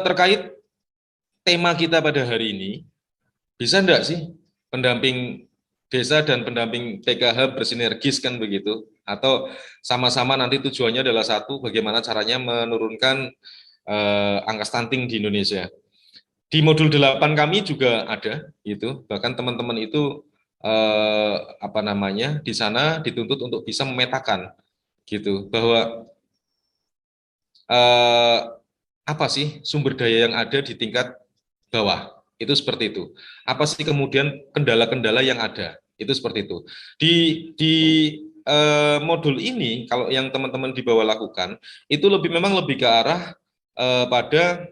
Terkait tema kita pada hari ini, bisa enggak sih pendamping desa dan pendamping PKH bersinergis kan begitu? Atau sama-sama nanti tujuannya adalah satu, bagaimana caranya menurunkan angka stunting di Indonesia. Di modul 8 kami juga ada itu, bahkan teman-teman itu apa namanya di sana dituntut untuk bisa memetakan gitu bahwa eh, apa sih sumber daya yang ada di tingkat bawah itu seperti itu. Apa sih kemudian kendala-kendala yang ada itu seperti itu. Di modul ini kalau yang teman-teman di bawah lakukan itu memang lebih ke arah pada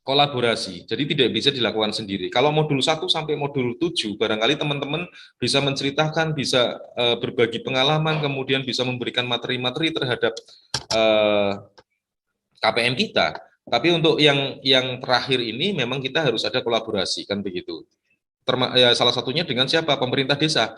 kolaborasi. Jadi tidak bisa dilakukan sendiri. Kalau modul 1 sampai modul 7 barangkali teman-teman bisa menceritakan, bisa berbagi pengalaman, kemudian bisa memberikan materi-materi terhadap KPM kita. Tapi untuk yang terakhir ini memang kita harus ada kolaborasi kan begitu. Salah satunya dengan siapa? Pemerintah desa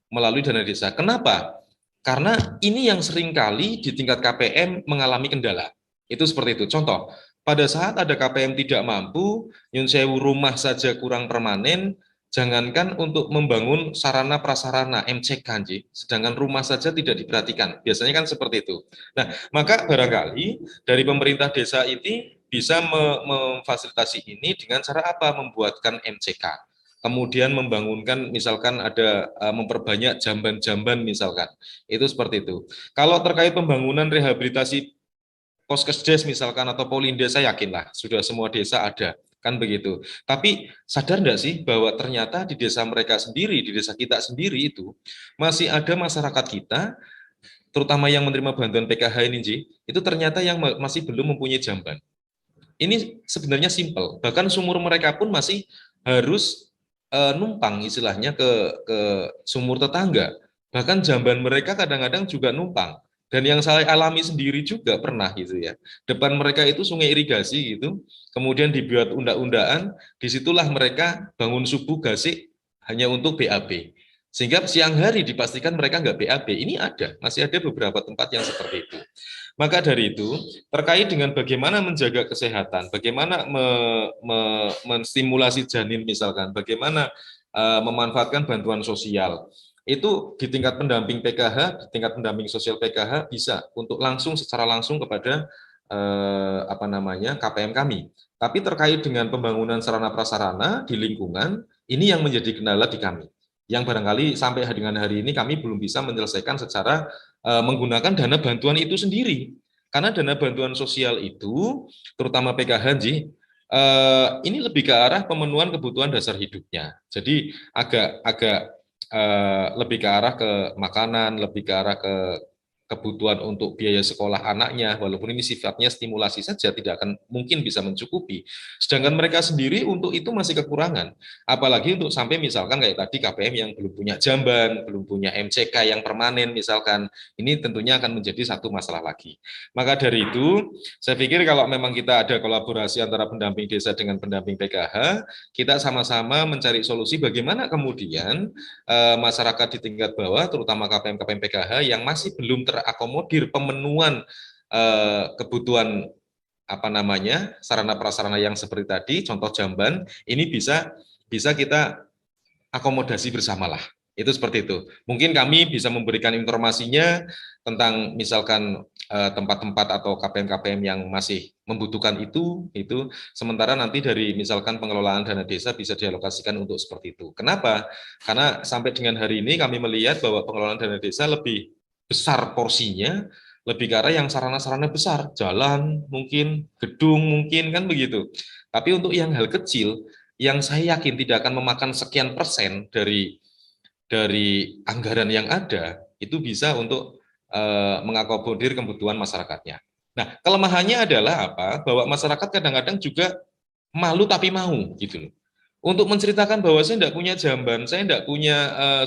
melalui dana desa. Kenapa? Karena ini yang seringkali di tingkat KPM mengalami kendala. Itu seperti itu. Contoh, pada saat ada KPM tidak mampu, nyun sewu rumah saja kurang permanen, jangankan untuk membangun sarana prasarana MCK, sedangkan rumah saja tidak diperhatikan. Biasanya kan seperti itu. Nah, maka barangkali dari pemerintah desa ini bisa memfasilitasi ini dengan cara apa? Membuatkan MCK, kemudian membangunkan misalkan ada memperbanyak jamban-jamban misalkan, itu seperti itu. Kalau terkait pembangunan rehabilitasi Poskesdes misalkan atau Polindes, saya yakinlah sudah semua desa ada kan begitu. Tapi sadar enggak sih bahwa ternyata di desa mereka sendiri, di desa kita sendiri itu masih ada masyarakat kita, terutama yang menerima bantuan PKH ini, Ji, itu ternyata yang masih belum mempunyai jamban. Ini sebenarnya simpel, bahkan sumur mereka pun masih harus numpang istilahnya ke sumur tetangga. Bahkan jamban mereka kadang-kadang juga numpang. Dan yang saya alami sendiri juga pernah gitu ya. Depan mereka itu sungai irigasi gitu, kemudian dibuat undang-undaan, disitulah mereka bangun subuh gasik hanya untuk BAB. Sehingga siang hari dipastikan mereka nggak BAB. Ini ada, masih ada beberapa tempat yang seperti itu. Maka dari itu, terkait dengan bagaimana menjaga kesehatan, bagaimana menstimulasi janin misalkan, bagaimana memanfaatkan bantuan sosial, itu di tingkat pendamping PKH, di tingkat pendamping sosial PKH bisa untuk langsung secara langsung kepada apa namanya KPM kami. Tapi terkait dengan pembangunan sarana prasarana di lingkungan, ini yang menjadi kendala di kami. Yang barangkali sampai dengan hari ini kami belum bisa menyelesaikan secara menggunakan dana bantuan itu sendiri. Karena dana bantuan sosial itu, terutama PKH, ini lebih ke arah pemenuhan kebutuhan dasar hidupnya. Jadi agak lebih ke arah ke makanan, lebih ke arah ke kebutuhan untuk biaya sekolah anaknya, walaupun ini sifatnya stimulasi saja, tidak akan mungkin bisa mencukupi. Sedangkan mereka sendiri untuk itu masih kekurangan. Apalagi untuk sampai misalkan kayak tadi KPM yang belum punya jamban, belum punya MCK yang permanen misalkan, ini tentunya akan menjadi satu masalah lagi. Maka dari itu, saya pikir kalau memang kita ada kolaborasi antara pendamping desa dengan pendamping PKH, kita sama-sama mencari solusi bagaimana kemudian masyarakat di tingkat bawah, terutama KPM-KPM PKH yang masih belum terakomodir pemenuhan kebutuhan apa namanya sarana prasarana yang seperti tadi, contoh jamban, ini bisa kita akomodasi bersamalah. Itu seperti itu. Mungkin kami bisa memberikan informasinya tentang misalkan tempat-tempat atau KPM-KPM yang masih membutuhkan itu. Sementara nanti dari misalkan pengelolaan dana desa bisa dialokasikan untuk seperti itu. Kenapa? Karena sampai dengan hari ini kami melihat bahwa pengelolaan dana desa lebih besar porsinya, lebih ke arah yang sarana-sarana besar, jalan mungkin, gedung mungkin kan begitu. Tapi untuk yang hal kecil, yang saya yakin tidak akan memakan sekian persen dari anggaran yang ada itu bisa untuk mengakomodir kebutuhan masyarakatnya. Nah, kelemahannya adalah apa? Bahwa masyarakat kadang-kadang juga malu tapi mau gitu loh. Untuk menceritakan bahwa saya tidak punya jamban, saya tidak punya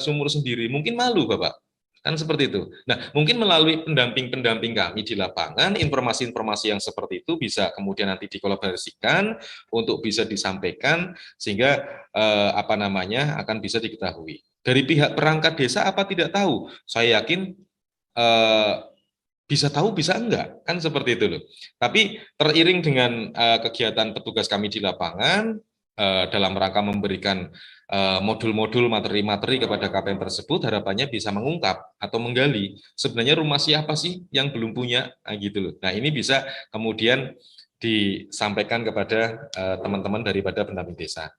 sumur sendiri, mungkin malu Bapak. Kan seperti itu. Nah, mungkin melalui pendamping-pendamping kami di lapangan, informasi-informasi yang seperti itu bisa kemudian nanti dikolaborasikan untuk bisa disampaikan sehingga apa namanya akan bisa diketahui. Dari pihak perangkat desa apa tidak tahu? Saya yakin eh, bisa tahu bisa enggak, kan seperti itu loh. Tapi teriring dengan kegiatan petugas kami di lapangan dalam rangka memberikan modul-modul materi-materi kepada KPM tersebut, harapannya bisa mengungkap atau menggali sebenarnya rumah siapa sih yang belum punya, gitu loh. Nah, ini bisa kemudian disampaikan kepada teman-teman daripada pendamping desa.